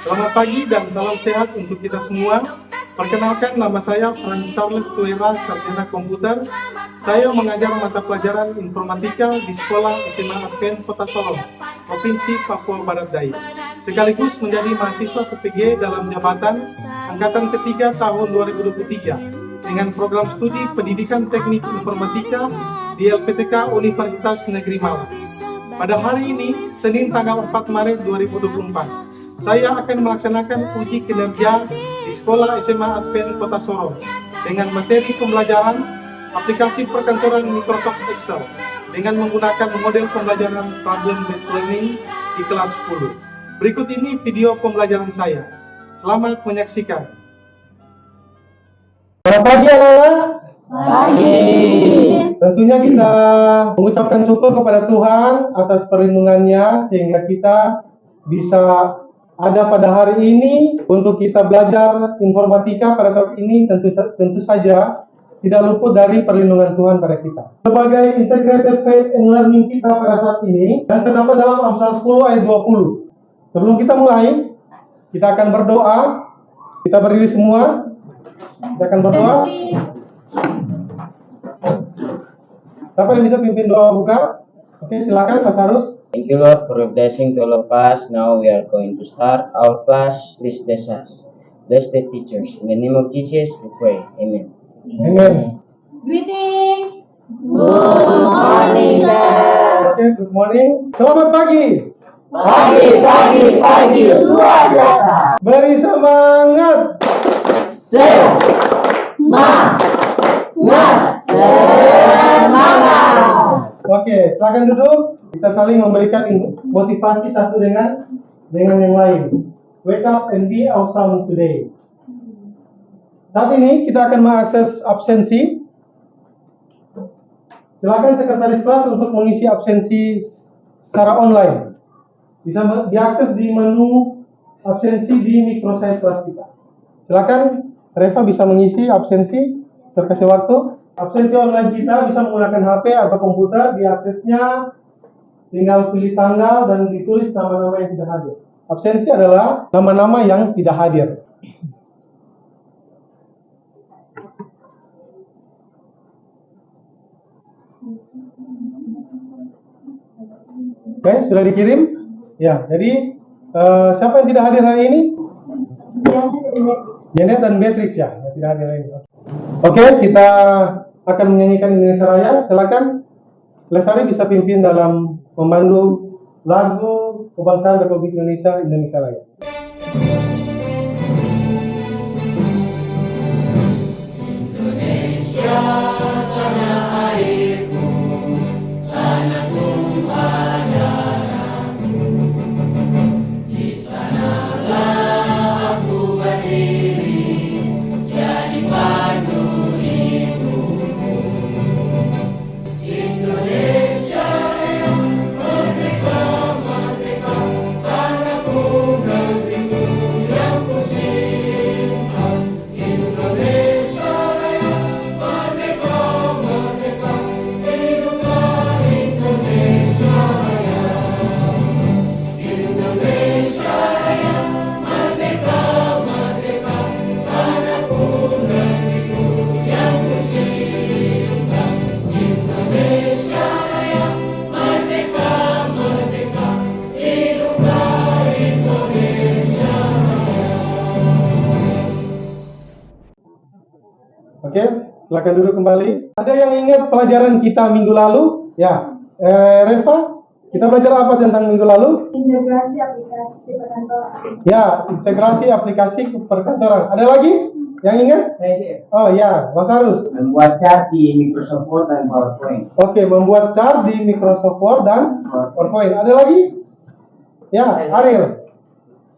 Selamat pagi dan salam sehat untuk kita semua. Perkenalkan, nama saya Franz Charles Tuera, Sarjana Komputer. Saya mengajar mata pelajaran informatika di Sekolah SMA Advent Kota Sorong, Provinsi Papua Barat Daya. Sekaligus menjadi mahasiswa PPG dalam jabatan Angkatan ketiga tahun 2023 dengan program studi Pendidikan Teknik Informatika di LPTK Universitas Negeri Malang. Pada hari ini, Senin tanggal 4 Maret 2024, saya akan melaksanakan uji kinerja di Sekolah SMA Advent Kota Sorong dengan materi pembelajaran aplikasi perkantoran Microsoft Excel dengan menggunakan model pembelajaran problem based learning di kelas 10. Berikut ini video pembelajaran saya. Selamat menyaksikan. Selamat pagi anak-anak. Pagi. Tentunya kita mengucapkan syukur kepada Tuhan atas perlindungannya sehingga kita bisa ada pada hari ini untuk kita belajar informatika pada saat ini. Tentu saja tidak luput dari perlindungan Tuhan pada kita. Sebagai integrated faith and learning kita pada saat ini yang terdapat dalam Amsal 10 ayat 20. Sebelum kita mulai, kita akan berdoa. Kita berdiri semua. Kita akan berdoa. Siapa yang bisa pimpin doa buka? Oke, silakan Mas Harus. Thank you, Lord, for your blessing to all of us. Now we are going to start our class. Please bless us. Bless the teachers. In the name of Jesus, we pray. Amen. Amen. Greetings. Good morning, sir. Oke, good morning. Selamat pagi. Pagi, luar biasa. Beri semangat. Semangat. Oke, silakan duduk. Kita saling memberikan motivasi satu dengan yang lain. Wake up and be awesome today. Saat ini kita akan mengakses absensi. Silakan sekretaris kelas untuk mengisi absensi secara online. Bisa diakses di menu absensi di microsite kelas kita. Silakan Reva bisa mengisi absensi. Terkasih waktu. Absensi online kita bisa menggunakan HP atau komputer. Diaksesnya tinggal pilih tanggal dan ditulis nama-nama yang tidak hadir. Absensi adalah nama-nama yang tidak hadir. Oke, sudah dikirim? Ya, jadi siapa yang tidak hadir hari ini? Janet dan Beatrix ya, yang tidak hadir hari ini. Oke, kita akan menyanyikan Indonesia Raya. Silakan Lestari bisa pimpin dalam memandu lagu kebangsaan Republik Indonesia, Indonesia Raya. Indonesia, tanah airku, tanah tumpah darahku. Di sanalah aku berdiri, jadi pandu hidupku. Indonesia Raya, merdeka, merdeka, tanahku, negeriku yang ku cinta. Indonesia Raya, merdeka, merdeka, hiduplah Indonesia Raya. Indonesia Raya, merdeka, merdeka, tanahku, negeriku yang ku cinta. Indonesia Raya, merdeka, merdeka, hiduplah Indonesia Raya. Oke, silakan duduk kembali. Ada yang ingat pelajaran kita minggu lalu? Ya, Reva, kita belajar apa tentang minggu lalu? Integrasi aplikasi perkantoran. Ya, integrasi aplikasi perkantoran. Ada lagi yang ingat? Oh ya, Mas Harus. Membuat chart di Microsoft Word dan PowerPoint. Oke, membuat chart di Microsoft Word dan PowerPoint. Ada lagi? Ya, Ariel.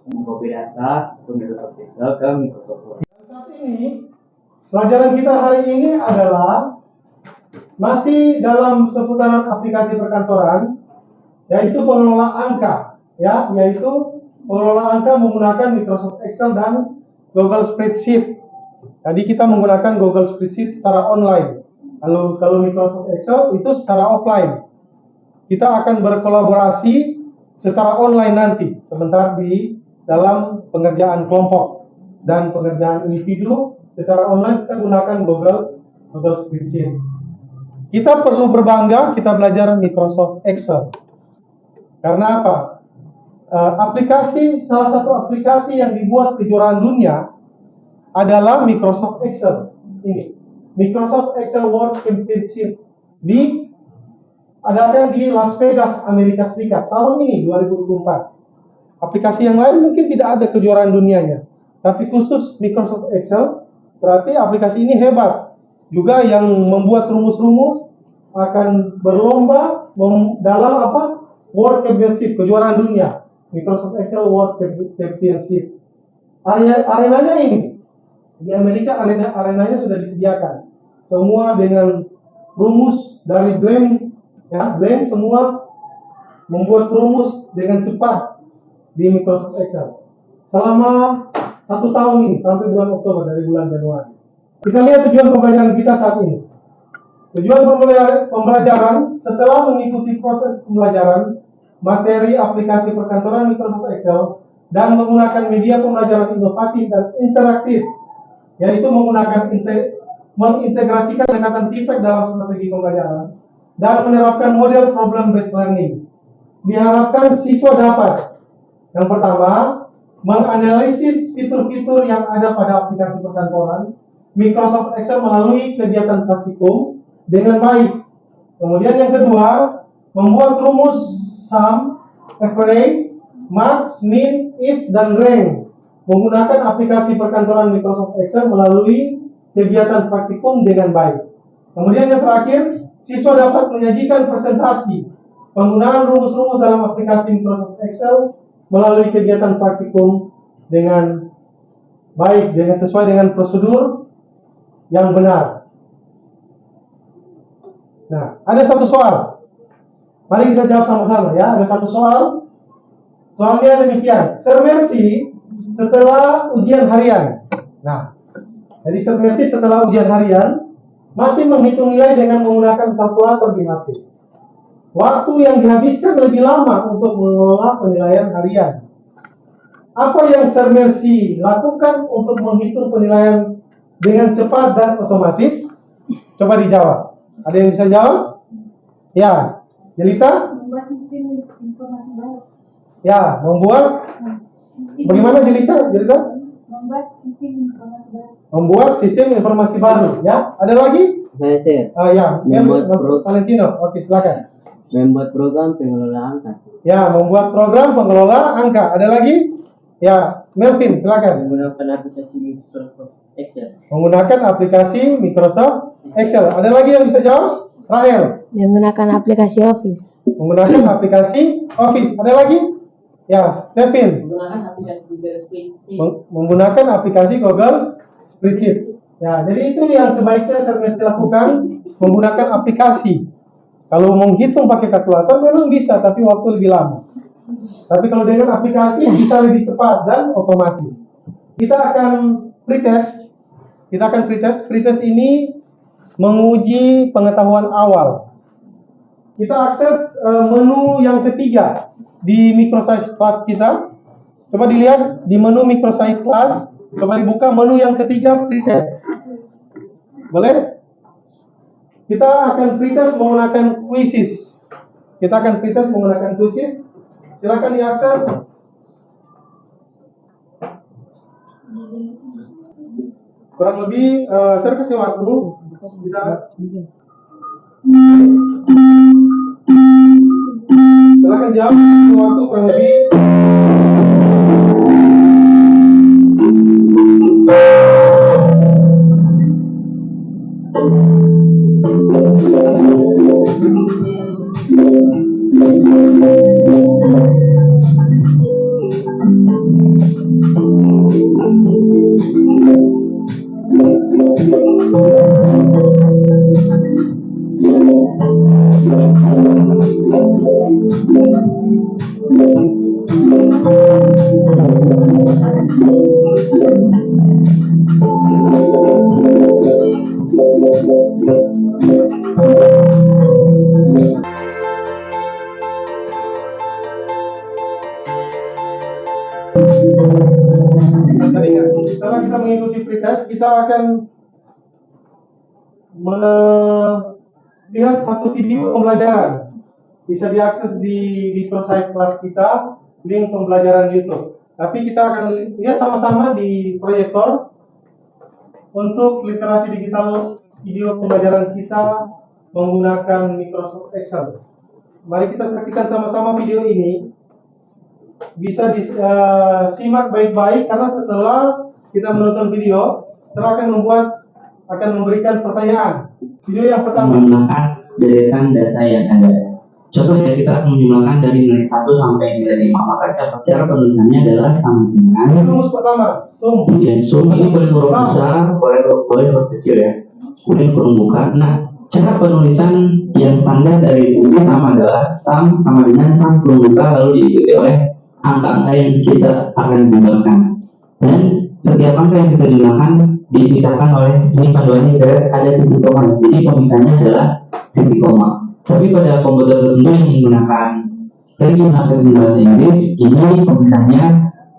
Mengcopy data ke Microsoft Excel ke Microsoft Word. Saat ini, pelajaran kita hari ini adalah masih dalam seputaran aplikasi perkantoran, yaitu pengelola angka, ya, yaitu pengelola angka menggunakan Microsoft Excel dan Google Spreadsheet. Tadi kita menggunakan Google Spreadsheet secara online. Kalau Microsoft Excel itu secara offline. Kita akan berkolaborasi secara online nanti, sementara di dalam pengerjaan kelompok dan pengerjaan individu secara online kita gunakan Google Spreadsheet. Kita perlu berbangga kita belajar Microsoft Excel. Karena apa? Salah satu aplikasi yang dibuat kejuaraan dunia adalah Microsoft Excel. Ini Microsoft Excel World Championship diadakan di Las Vegas, Amerika Serikat tahun ini 2024. Aplikasi yang lain mungkin tidak ada kejuaraan dunianya, tapi khusus Microsoft Excel berarti aplikasi ini hebat. Juga yang membuat rumus-rumus akan berlomba dalam apa? World Championship, kejuaraan dunia. Microsoft Excel World Championship. Arenanya ini di Amerika, arenanya sudah disediakan. Semua dengan rumus dari Blend, ya, Blend semua membuat rumus dengan cepat di Microsoft Excel. Selama 1 tahun ini sampai bulan Oktober dari bulan Januari. Kita lihat tujuan pembelajaran kita saat ini. Tujuan pembelajaran setelah mengikuti proses pembelajaran materi aplikasi perkantoran Microsoft Excel dan menggunakan media pembelajaran inovatif dan interaktif, yaitu menggunakan mengintegrasikan pendekatan TIPEC dalam strategi pembelajaran dan menerapkan model problem based learning. Diharapkan siswa dapat yang pertama menganalisis fitur-fitur yang ada pada aplikasi perkantoran Microsoft Excel melalui kegiatan praktikum dengan baik. Kemudian yang kedua, membuat rumus sum, average, max, min, if, dan rank menggunakan aplikasi perkantoran Microsoft Excel melalui kegiatan praktikum dengan baik. Kemudian yang terakhir, siswa dapat menyajikan presentasi penggunaan rumus-rumus dalam aplikasi Microsoft Excel melalui kegiatan praktikum dengan baik, dengan sesuai dengan prosedur yang benar. Nah, ada satu soal. Mari kita jawab sama-sama ya. Ada satu soal. Soalnya demikian. Sermersi setelah ujian harian. Nah, jadi sermersi setelah ujian harian masih menghitung nilai dengan menggunakan kalkulator di HP. Waktu yang dihabiskan lebih lama untuk mengelola penilaian harian. Apa yang sermersi lakukan untuk menghitung penilaian dengan cepat dan otomatis? Coba dijawab. Ada yang bisa jawab? Ya, Jelita? Membuat sistem informasi baru. Ya, membuat. Bagaimana Jelita? Membuat sistem informasi baru. Membuat sistem informasi baru. Ya, ada lagi? Saya share. Ya, Membuat program. Valentino. Oke, silakan. Membuat program pengelola angka. Ya, membuat program pengelola angka. Ada lagi? Ya, Melvin, silakan. Menggunakan aplikasi Microsoft Excel. Menggunakan aplikasi Microsoft Excel. Ada lagi yang bisa jawab? Rahel. Menggunakan aplikasi Office. Menggunakan aplikasi Office. Ada lagi? Ya, Stephen. Menggunakan aplikasi Google Spreadsheet. Menggunakan aplikasi Google Spreadsheet. Ya, jadi itu yang sebaiknya saya lakukan, menggunakan aplikasi. Kalau menghitung pakai kalkulator memang bisa, tapi waktu lebih lama. Tapi kalau dengan aplikasi bisa lebih cepat dan otomatis. Kita akan pretest. Pretest ini menguji pengetahuan awal. Kita akses menu yang ketiga di Microsoft Class kita. Coba dilihat di menu Microsoft Class. Coba dibuka menu yang ketiga, pretest. Boleh? Kita akan pretest menggunakan quizzes. Silakan diakses. Kurang lebih saya kasih waktu kita silakan jawab waktu kurang lebih Setelah kita mengikuti pretest, kita akan melihat satu video pembelajaran. Bisa diakses di microsite kelas kita, link pembelajaran YouTube. Tapi kita akan lihat sama-sama di proyektor untuk literasi digital video pembelajaran kita menggunakan Microsoft Excel. Mari kita saksikan sama-sama video ini. Bisa disimak baik-baik karena setelah kita menonton video, kita akan memberikan pertanyaan. Video yang pertama. Menggunakan deretan data yang ada. Contohnya kita akan menjumlahkan dari nilai 1 sampai nilai 5, maka cara penulisannya adalah sama dengan Rumus pertama, sum. kemudian sum ini boleh huruf besar, boleh huruf kecil ya. Kemudian kurung buka. Nah, cara penulisan yang standar dari buku sama adalah sum sama dengan sum kurung buka lalu diikuti oleh angka-angka yang kita akan jumlahkan. Dan setiap angka yang kita jumlahkan dipisahkan oleh ini panduannya ada titik koma. Jadi pemisahnya adalah titik koma. Tapi pada komputer tertentu yang menggunakan regional di bahasa Inggris, ini pemisahnya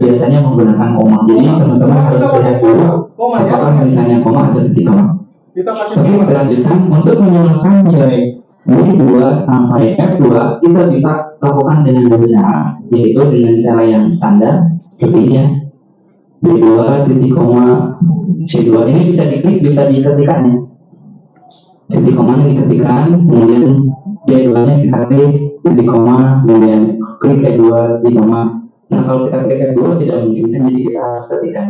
biasanya menggunakan koma. Jadi teman-teman harus lihat dulu apakah pemisahnya koma atau titik koma. Kita pakai Oke, kita lanjutkan. Untuk menjumlahkan nilai B2 sampai F2, kita bisa lakukan dengan dua cara, yaitu dengan cara yang standar, seperti ini ya. B2 titik koma C2 ini bisa diklik, bisa diketikkan ya. Titik koma diketikkan, kemudian D2 nya kita klik, titik koma, kemudian klik E2 titik koma. Nah, kalau kita klik E2 tidak mungkin, jadi kita harus ketikkan.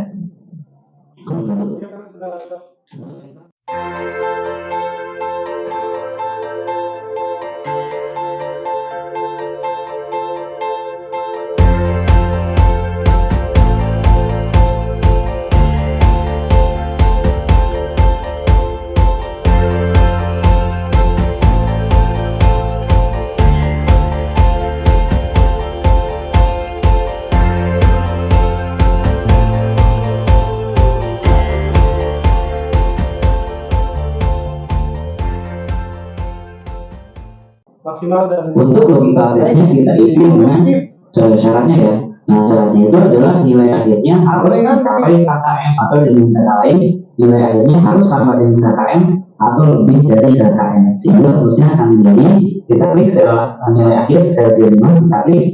maksimal dan Untuk logika tesnya kita isi dengan syaratnya ya. Nah, syaratnya itu adalah nilai akhirnya harus sampai KKM atau dengan kata lain nilai akhirnya harus sama dengan KKM atau lebih dari KKM. Sehingga harusnya akan menjadi kita klik sel nilai akhir sel J5 kita klik,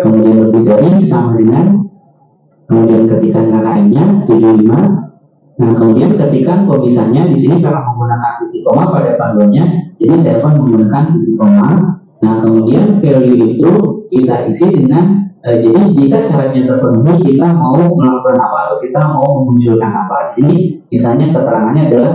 kemudian lebih dari sama dengan, kemudian ketikkan KKM-nya 75. Nah, kemudian ketikkan pemisahnya di sini karena menggunakan titik koma pada panduannya, jadi saya akan menggunakan titik koma. Nah, kemudian value itu kita isi dengan jadi jika syaratnya terpenuhi, kita mau melakukan apa atau kita mau memunculkan apa. Di sini misalnya keterangannya adalah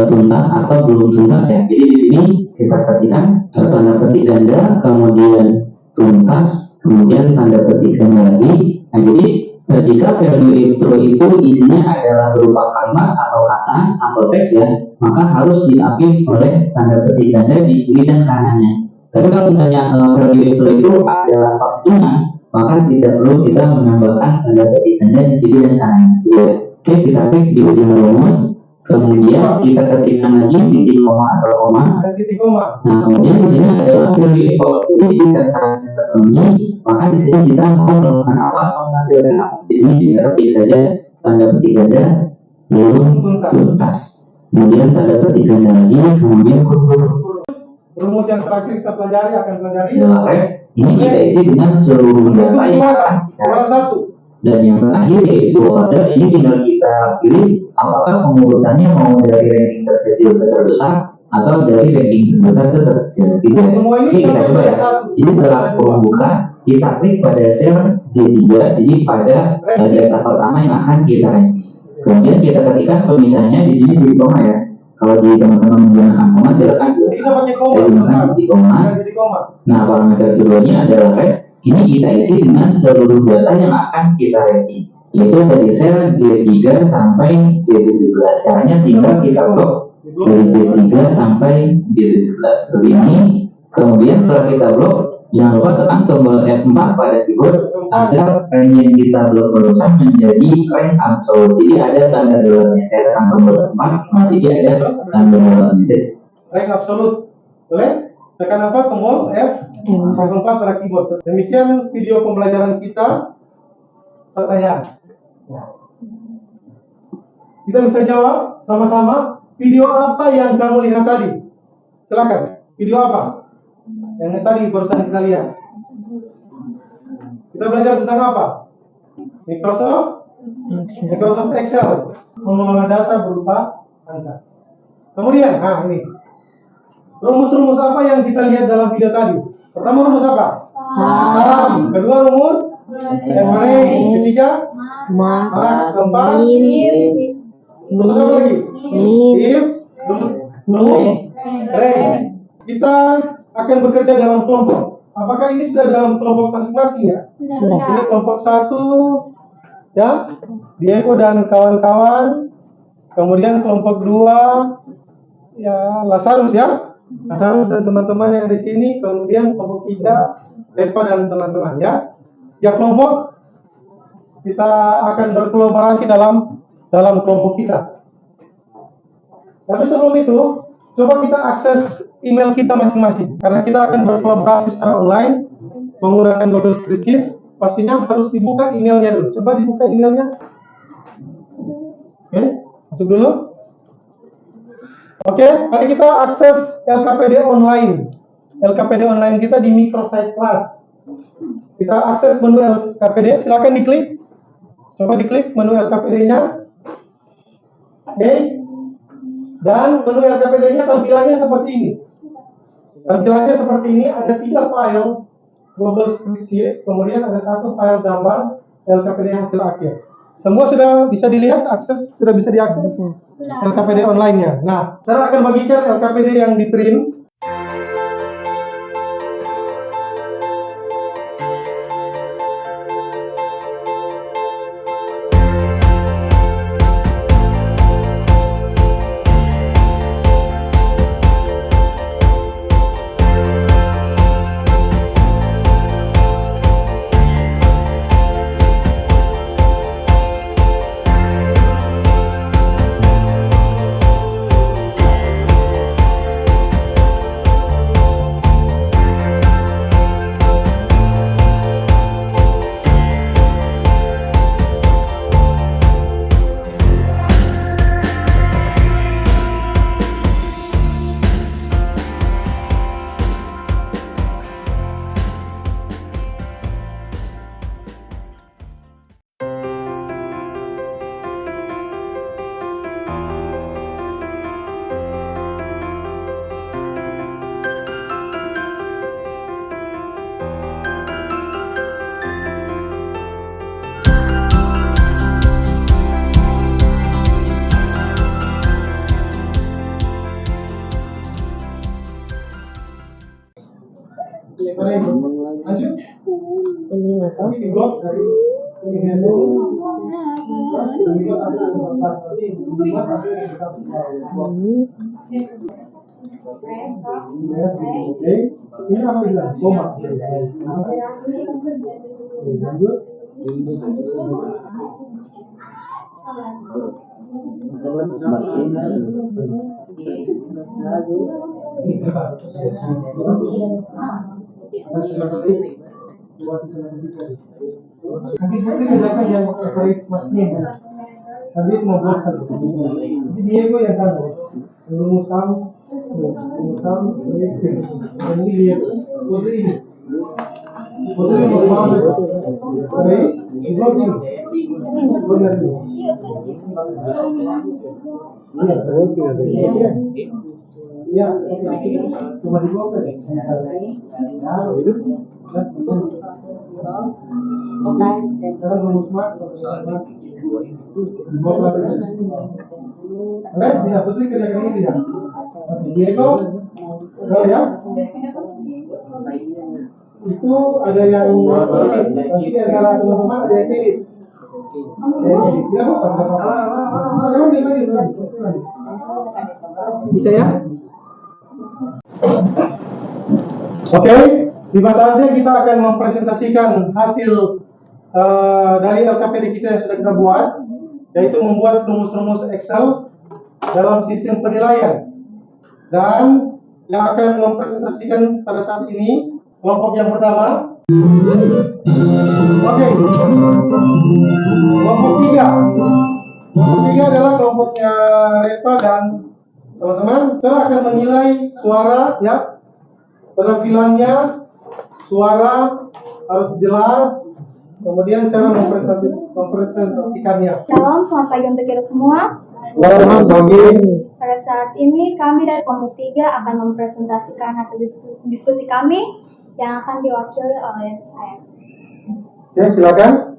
tuntas atau belum tuntas ya. Jadi di sini kita ketikkan tanda petik ganda, kemudian tuntas, kemudian tanda petik ganda lagi. Nah, jadi jika value intro itu isinya adalah berupa kalimat atau kata atau teks ya, maka harus diapit oleh tanda petik ganda di kiri dan kanannya. Tapi kalau misalnya value intro itu adalah perhitungan, maka tidak perlu kita menambahkan tanda petik ganda di kiri dan kanannya. Oke, kita klik di ujung rumus, kemudian kita ketikkan lagi titik koma atau koma. titik koma. Nah, kemudian di sini adalah value import. Jadi jika syaratnya terpenuhi, maka di sini kita mau melakukan apa? Di sini kita ketik saja tanda petik ganda belum tuntas. Kemudian tanda petik ganda lagi, kemudian Rumus yang terakhir kita pelajari akan pelajari adalah ini kita isi dengan seluruh data yang akan kita. salah satu. Dan yang terakhir yaitu order, ini tinggal kita pilih apakah pengurutannya mau dari ranking terkecil ke terbesar atau dari ranking terbesar ke terkecil. Gitu. Semua ini Oke, kita coba ya. Jadi setelah pembuka, kita klik pada sel J3, jadi pada data pertama yang akan kita ranking. Kemudian kita ketikkan pemisahnya di sini di koma ya. Kalau di teman-teman menggunakan koma silakan. Kita pakai koma. Saya gunakan titik koma. Titik koma. Nah, parameter keduanya adalah ini kita isi dengan seluruh data yang akan kita ranking, yaitu dari sel J3 sampai J17. Caranya tinggal kita blok dari J3 sampai J17 seperti ini. Kemudian setelah kita blok, jangan lupa tekan tombol F4 pada keyboard agar rank yang kita blok barusan menjadi rank absolute. Jadi ada tanda dolarnya. Saya tekan tombol F4, nanti dia ada tanda dolarnya. Rank absolut. Boleh? Tekan apa? Tombol F4 pada keyboard. Demikian video pembelajaran kita. pertanyaan. Kita bisa jawab sama-sama. Video apa yang kamu lihat tadi? Silakan. Video apa? Yang tadi barusan kita lihat. Kita belajar tentang apa? Microsoft Excel. Mengolah data berupa angka. Kemudian, ini. Rumus-rumus apa yang kita lihat dalam video tadi? Pertama rumus apa? Sam. Kedua rumus ketiga keempat rumus apa lagi? If. Kita akan bekerja dalam kelompok. Apakah ini sudah dalam kelompok masing-masing ya? Ini kelompok 1 ya, Diego dan kawan-kawan. Kemudian kelompok 2 ya, Lazarus ya. Lazarus dan teman-teman yang di sini. Kemudian kelompok 3 Deva dan teman-teman ya. Ya, kelompok kita akan berkolaborasi dalam kelompok kita. Tapi sebelum itu, coba kita akses email kita masing-masing. Karena kita akan berkolaborasi secara online, menggunakan Google Spreadsheet. Pastinya harus dibuka emailnya dulu. Coba dibuka emailnya. Oke, masuk dulu. Oke, mari kita akses LKPD online. LKPD online kita di microsite class. Kita akses menu LKPD, silakan diklik. Coba diklik menu LKPD-nya. Oke. Dan menu LKPD-nya tampilannya seperti ini. Tampilannya seperti ini, ada 3 file Google Spreadsheet, kemudian ada 1 file gambar LKPD hasil akhir. Semua sudah bisa dilihat, sudah bisa diakses LKPD online-nya. Nah, cara akan bagikan LKPD yang di print. Ini apa bilang? Koma. Lanjut. Nanti bedakan yang favorit masnya. Tadi mau buat satu. Jadi Diego yang tahu. Rumusan, ini dia. Putri ini. Putri mau apa? Oke, vlogging. Benar ini. Ya, cuma di blog ya. Sekarang rumus mak. Tidak, Putri kerjakan ini tidak. Diego, ya. Itu ada yang nanti antara teman-teman ada yang ini. Bisa ya? Oke, di saatnya kita akan mempresentasikan hasil dari LKPD kita yang sudah kita buat, yaitu membuat rumus-rumus Excel dalam sistem penilaian. Dan yang akan mempresentasikan pada saat ini kelompok yang pertama. Oke, Kelompok 3. Kelompok 3 adalah kelompoknya Reva dan teman-teman. Saya akan menilai suara ya. Penampilannya, suara harus jelas. Kemudian cara mempresentasikannya. Shalom, selamat pagi untuk kita semua. Selamat pagi. Pada saat ini kami dari kelompok 3 akan mempresentasikan hasil diskusi kami yang akan diwakili oleh saya. Ya, silakan.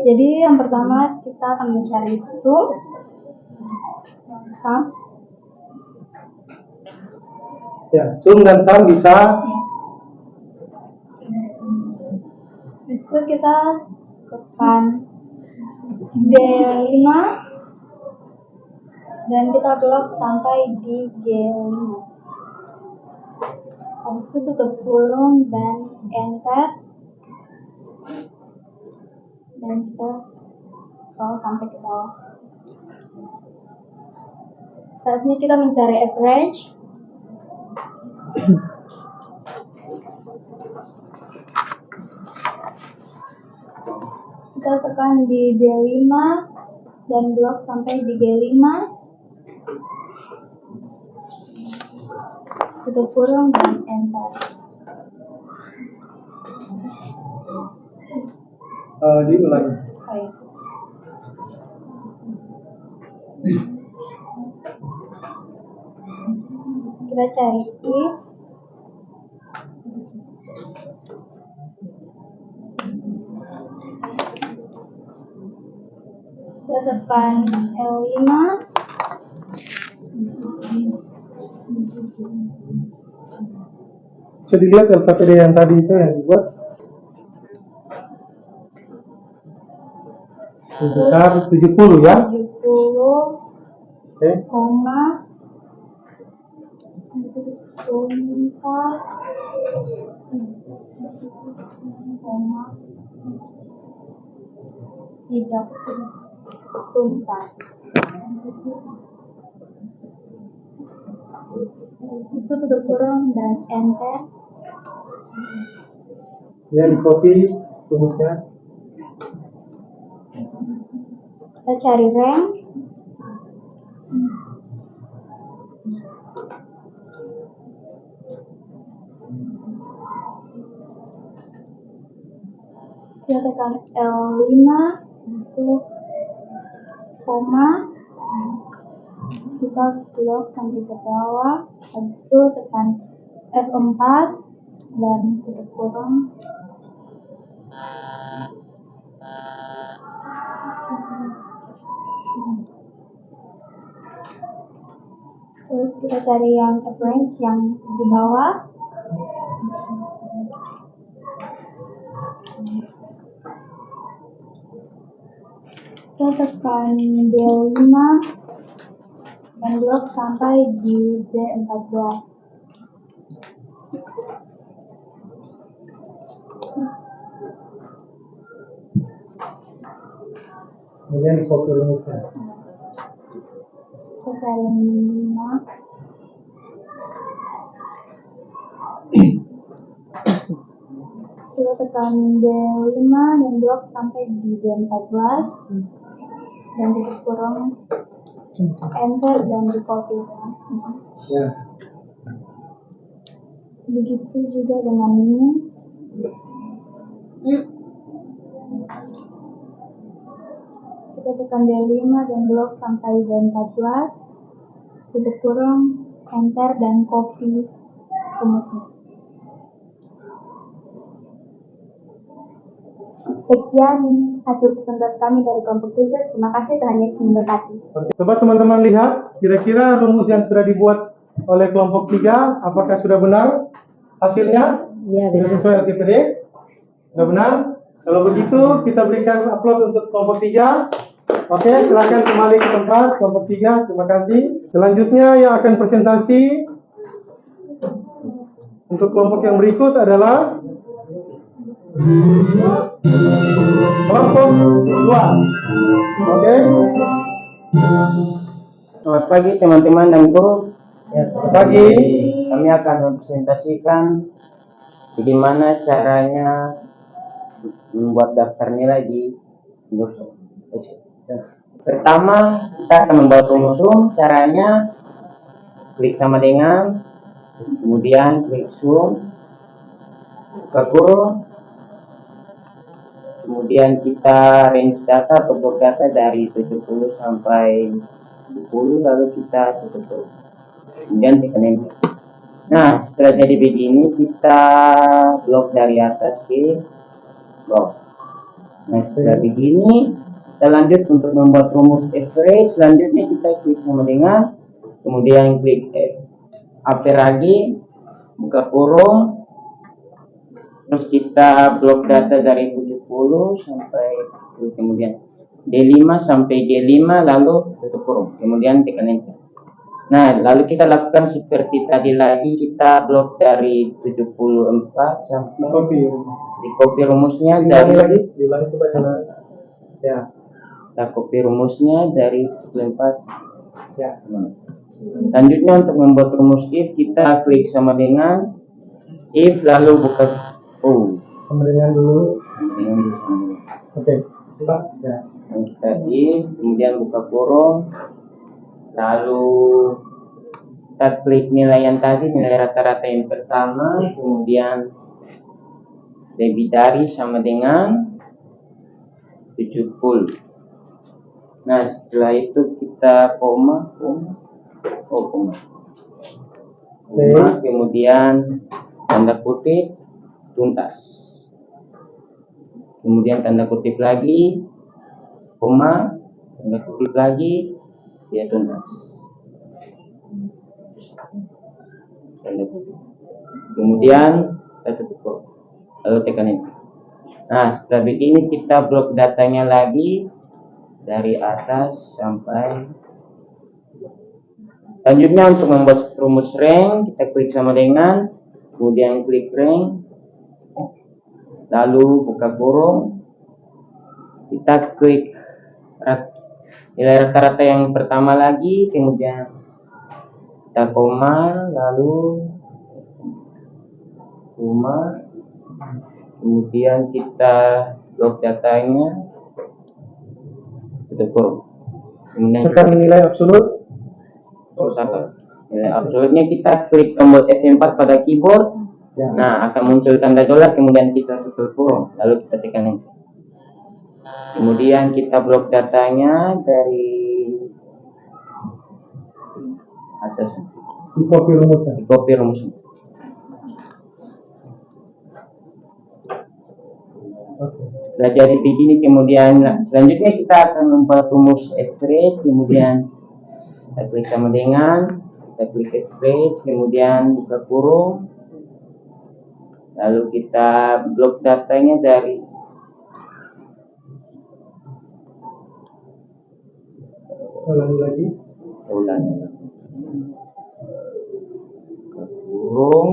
Jadi yang pertama kita akan mencari Zoom. Ya, Zoom dan Sam bisa. Itu kita tekan D5 dan kita blok sampai di G5. Habis itu tutup kurung dan enter dan kita scroll sampai ke bawah. Saat ini kita mencari average. Kita tekan di D5 dan blok sampai di G5. Tutup kurung dan enter. Diulangi. Oh, ya. Kita cari if. Kita tekan L5. Bisa dilihat LKPD yang tadi itu yang dibuat. Sebesar 70 ya. 70, Oke. koma, koma, tidak tuntas. Itu tutup kurung dan enter. Ya, di copy rumusnya. Kita cari rank. Kita tekan L5 itu koma, kita blok sampai ke bawah. Habis itu tekan F4 dan tutup kurung. Terus kita cari yang average yang di bawah. Kita tekan D5 dan blok sampai di D14. Kemudian di copy rumusnya. Kita cari max. Kita tekan D5 dan blok sampai di D14 dan tutup kurung, enter dan di copy. Ya. Begitu juga dengan ini. Kita tekan D5 dan blok sampai D14, tutup kurung, enter dan copy rumusnya. Sekian hasil presentasi kami dari kelompok 7. Terima kasih, Tuhan Yesus memberkati. Coba teman-teman lihat, kira-kira rumus yang sudah dibuat oleh kelompok 3, apakah sudah benar hasilnya? Iya, Sudah benar. sesuai LKPD? Sudah benar? Kalau begitu, kita berikan aplaus untuk kelompok 3. Oke, silakan kembali ke tempat kelompok 3. Terima kasih. Selanjutnya yang akan presentasi untuk kelompok yang berikut adalah kelompok 2. Oke. Selamat pagi teman-teman dan guru. Ya, Selamat pagi. kami akan mempresentasikan bagaimana caranya membuat daftar nilai di Windows Excel. Pertama, kita akan membuat rumus sum. Caranya klik sama dengan, kemudian klik sum, buka kurung, kemudian kita range data atau blok data dari 70 sampai 10, lalu kita tutup kurung, kemudian tekan enter. Nah, setelah jadi begini, kita blok dari atas ke bawah. Nah, setelah begini, kita lanjut untuk membuat rumus average. Selanjutnya kita klik sama dengan, kemudian klik average lagi, buka kurung, terus kita blok data dari 70 sampai kemudian D5 sampai G5, lalu tutup kurung, kemudian tekan enter. Nah, lalu kita lakukan seperti tadi lagi, kita blok dari 74 sampai di copy rumusnya dari diulangi supaya ya. Kita copy rumusnya dari 74 Ya. Selanjutnya untuk membuat rumus if, kita klik sama dengan if, lalu buka Sama dengan dulu. dengan Oke. Coba ya. kita if, kemudian buka kurung, lalu kita klik nilai yang tadi, nilai rata-rata yang pertama, kemudian lebih dari sama dengan 70. Nah, setelah itu kita koma, kemudian tanda kutip tuntas, kemudian tanda kutip lagi, koma, tanda kutip lagi, ya tuntas, tanda kutip. Kemudian kita tutup kurung, lalu tekan enter. Nah, setelah begini kita blok datanya lagi dari atas sampai. Selanjutnya untuk membuat rumus rank, kita klik sama dengan, kemudian klik rank, lalu buka kurung, kita klik nilai rata-rata yang pertama lagi, kemudian kita koma, lalu koma, kemudian kita blok datanya, tutup kurung, kemudian Tekan nilai absolut. nilai absolutnya kita klik tombol F4 pada keyboard. Ya. Nah, akan muncul tanda dolar, kemudian kita tutup kurung, lalu kita tekan enter. Kemudian kita blok datanya dari atas, Di copy rumusnya. di copy rumusnya. Oke. Sudah jadi begini, kemudian selanjutnya kita akan membuat rumus average, kemudian kita klik sama dengan, kita klik average, kemudian buka kurung, lalu kita blok datanya dari Ulangi lagi. ulangi, buka kurung,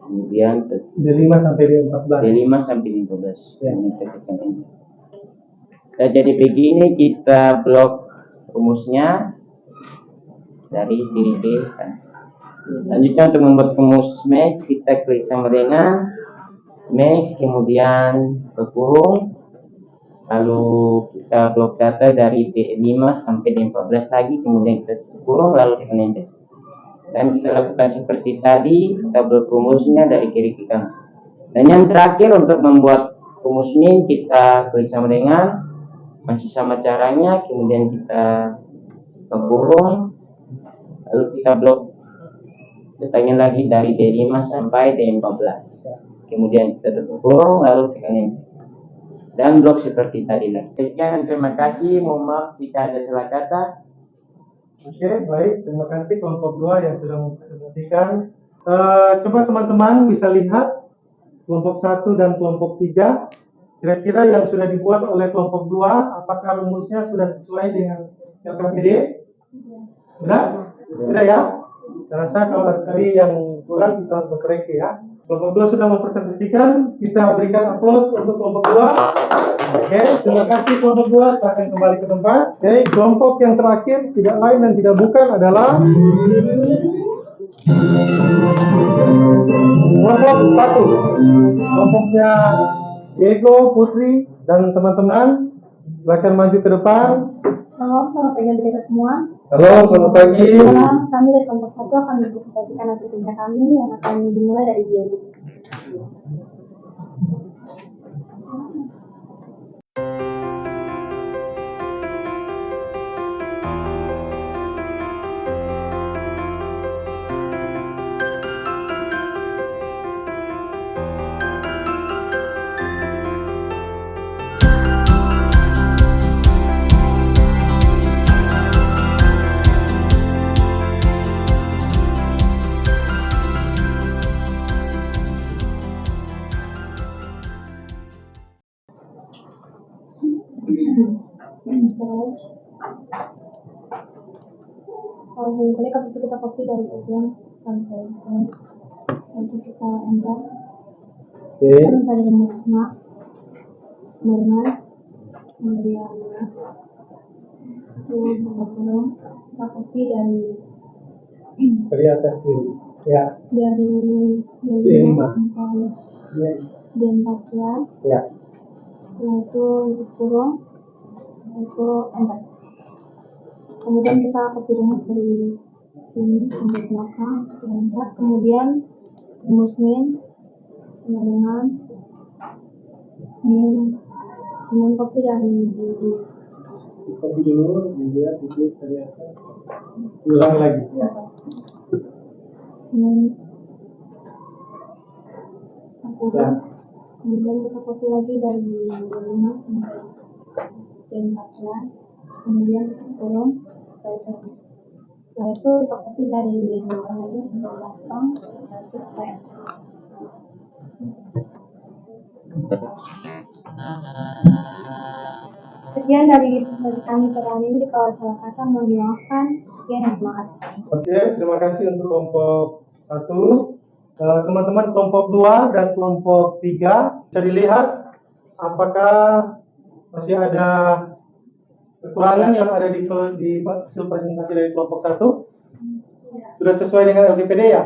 kemudian D5 sampai D14. dari 5 sampai 15. Ya. Ini kita tekan enter. Nah, jadi begini kita blok rumusnya dari kiri ke kanan. Selanjutnya untuk membuat rumus max, kita klik sama dengan max, kemudian ke kurung, lalu kita blok data dari D5 sampai D14 lagi, kemudian kita kurung, lalu tekan enter. Dan kita lakukan seperti tadi, kita blok rumusnya dari kiri ke kanan. Dan yang terakhir untuk membuat rumus min, kita klik sama dengan, masih sama caranya, kemudian kita ke kurung, lalu kita blok datanya lagi dari D5 sampai D14, kemudian kita tutup kurung, lalu tekan enter. Dan blok seperti tadi lagi. Sekian, terima kasih, mohon maaf jika ada salah kata. Oke, baik. Terima kasih kelompok 2 yang sudah memperhatikan. Coba teman-teman bisa lihat kelompok 1 dan kelompok 3. Kira-kira yang sudah dibuat oleh kelompok 2, apakah rumusnya sudah sesuai dengan LKPD? Sudah? Sudah ya? Saya rasa kalau tadi yang kurang kita langsung koreksi ya. Kelompok 2 sudah mempresentasikan, kita berikan aplaus untuk kelompok 2. Oke, terima kasih kelompok 2, silahkan kembali ke tempat. Oke, kelompok yang terakhir tidak lain dan tidak bukan adalah Kelompok 1, kelompoknya Diego, Putri, dan teman-teman, silakan maju ke depan. Shalom, selamat pagi untuk kita semua. Halo, selamat pagi. Sekarang kami dari kelompok 1 akan mempresentasikan hasil kerja kami yang akan dimulai dari Diego. Kalau boleh kita copy dari ujung sampai nanti kita enter. Oke. Terus ada rumus Max, Smyrna, kemudian itu kita copy Dari atas ini. Ya. dari D5. sampai Ya. D14, Ya. yaitu kurung, itu enter. Kemudian kita copy rumus dari sini sampai belakang, enter. Kemudian rumus min sama dengan min, kemudian copy dari disk. Copy dulu, dilihat, diklik dari atas. Ulang lagi. Ya. Min kurung, kemudian kita copy lagi dari D5 sampai D14, kemudian kita kurung setelah itu kita copy dari D5 lagi sampai belakang, lalu kita enter. Sekian dari presentasi kami pada hari ini. Kalau salah kata mohon dimaafkan. Sekian dan terima kasih. Oke, terima kasih untuk kelompok 1. Teman-teman kelompok 2 dan kelompok 3 bisa dilihat apakah masih ada kekurangan yang ada di hasil presentasi dari kelompok 1. Sudah sesuai dengan LGPD ya?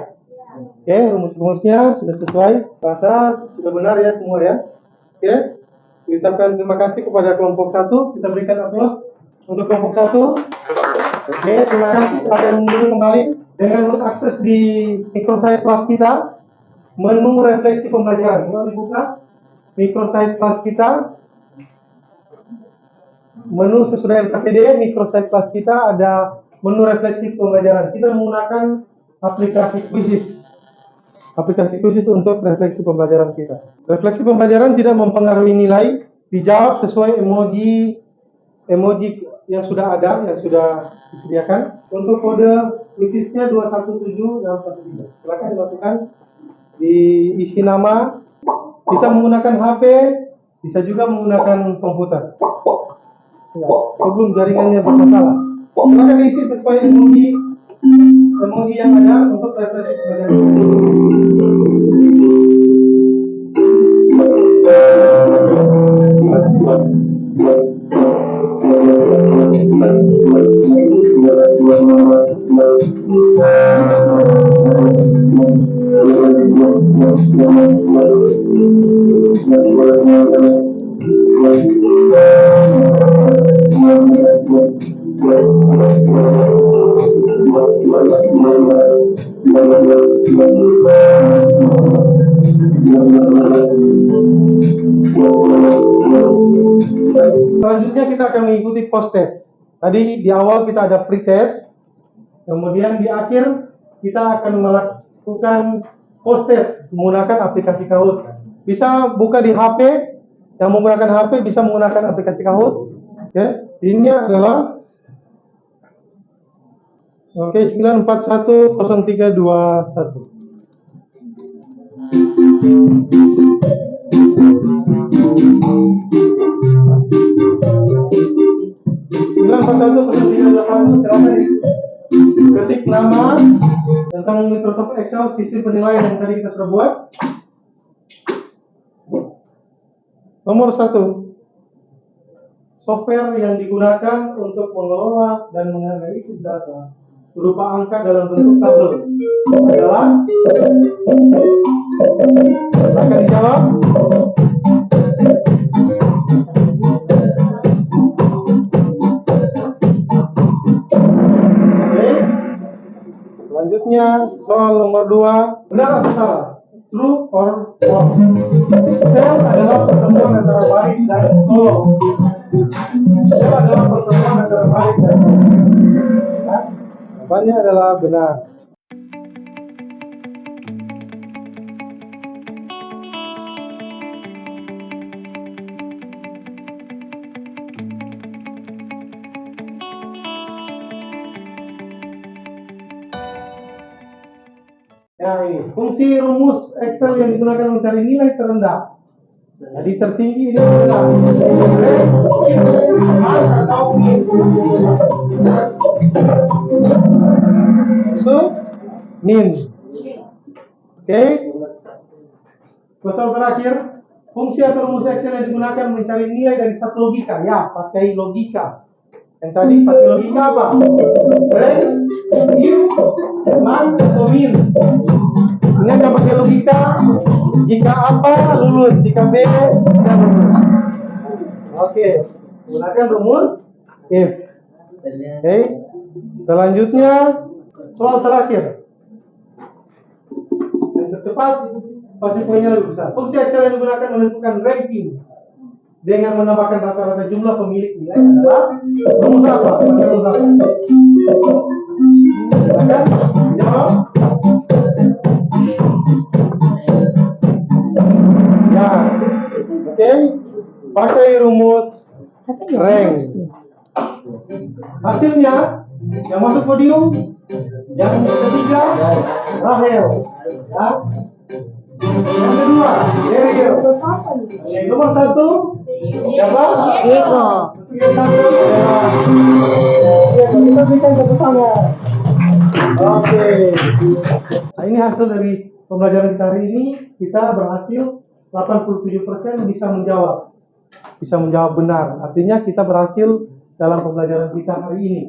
Oke, rumus-rumusnya sudah sesuai. Rasa sudah benar ya semua ya? Oke, ucapkan terima kasih kepada kelompok 1. Kita berikan aplaus untuk kelompok 1. Oke, terima kasih. Kita akan dulu kembali dengan mengakses di microsite class kita, menu refleksi pembelajaran. Kita dibuka microsite class kita, menu sesudah LKPD, microsite class kita ada menu refleksi pembelajaran. Kita menggunakan aplikasi khusus untuk refleksi pembelajaran kita. Refleksi pembelajaran tidak mempengaruhi nilai, dijawab sesuai emoji yang sudah ada, yang sudah disediakan. Untuk kode khususnya 217 dan 13. Silakan dimasukkan, diisi nama, bisa menggunakan HP, bisa juga menggunakan komputer. Ya, sebelum jaringannya bermasalah. Silakan diisi sesuai emoji yang ada untuk refleksi pembelajaran. Selanjutnya kita akan mengikuti post test. Tadi di awal kita ada pre-test, kemudian di akhir kita akan melakukan post test menggunakan aplikasi Kahoot. Bisa buka di HP, yang menggunakan HP bisa menggunakan aplikasi Kahoot. Oke, ini adalah 9410321. Silakan ketik nama tentang Microsoft Excel sistem penilaian yang tadi kita sudah buat. Nomor 1, software yang digunakan untuk mengelola dan menganalisis data berupa angka dalam bentuk tabel adalah, silakan dijawab. Oke. Selanjutnya soal nomor 2, benar atau salah? True or false? Sel adalah pertemuan antara baris dan kolom. Sel adalah pertemuan antara baris dan kolom. Ya, jawabannya adalah benar. Ya, ini fungsi rumus Excel yang digunakan mencari nilai terendah. Jadi tertinggi ini adalah atau min. Oke. Soal terakhir, fungsi atau rumus Excel yang digunakan mencari nilai dari satu logika. Ya, pakai logika. Yang tadi pakai logika apa? If, mas, atau min. Ingat yang pakai logika, jika apa lulus, jika B tidak lulus. Oke, gunakan rumus if. Oke, selanjutnya soal terakhir. Yang tercepat pasti poinnya lebih besar. Fungsi Excel yang digunakan menentukan ranking dengan menambahkan rata-rata jumlah pemilik nilai adalah rumus apa? Pakai rumus apa? Silakan jawab. Ya, oke. Pakai rumus rank. Hasilnya yang masuk podium, yang ketiga Rahel, ya. Yang kedua Daryl. Yang nomor 1 siapa? Diego. Yang satu ya, kita berikan tepuk tangan. Oke. Nah, ini hasil dari pembelajaran kita hari ini. Kita berhasil 87% bisa menjawab benar. Artinya kita berhasil dalam pembelajaran kita hari ini.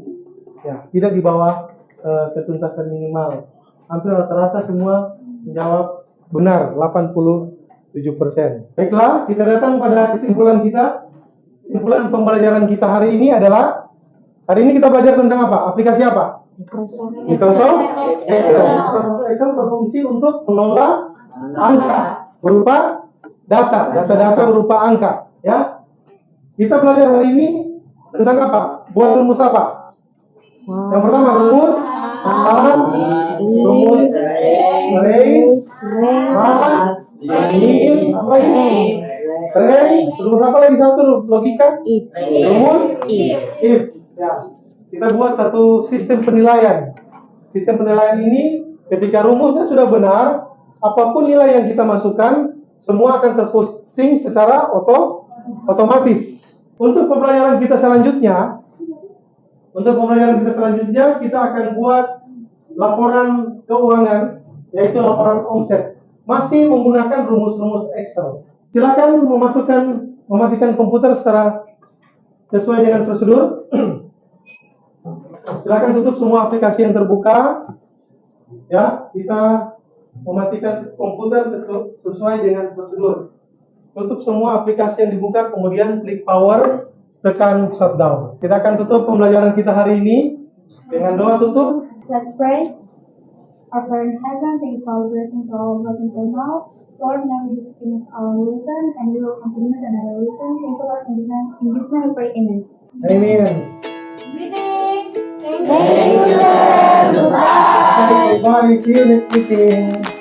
Ya, tidak di bawah ketuntasan minimal. Hampir rata-rata semua menjawab benar, 87%. Baiklah, kita datang pada kesimpulan kita. Kesimpulan pembelajaran kita hari ini adalah, hari ini kita belajar tentang apa? Aplikasi apa? Microsoft Excel. Microsoft Excel berfungsi untuk mengolah angka berupa data berupa angka. Ya, kita belajar hari ini tentang apa? Buat rumus apa? Yang pertama rumus rumus range, mas, min, apa ini? Range, rumus apa lagi satu? Logika? Rumus if. Ya, kita buat satu sistem penilaian. Sistem penilaian ini ketika rumusnya sudah benar, apapun nilai yang kita masukkan, semua akan terposting secara otomatis. Untuk pembelajaran kita selanjutnya, kita akan buat laporan keuangan, yaitu laporan omset, masih menggunakan rumus-rumus Excel. Silakan mematikan komputer secara sesuai dengan prosedur. Silakan tutup semua aplikasi yang terbuka. Ya, kita mematikan komputer sesuai dengan prosedur. Tutup semua aplikasi yang dibuka, kemudian klik power, tekan shutdown. Kita akan tutup pembelajaran kita hari ini dengan doa tutup. Let's pray. Our Father in heaven, thank you for all blessings for all of us until now. Lord, now we just finish our lesson and we will continue to another lesson. Thank you, Lord, in this name we pray, amen. Amen. Greeting. Thank you, sir. Goodbye. Bye. See you next meeting.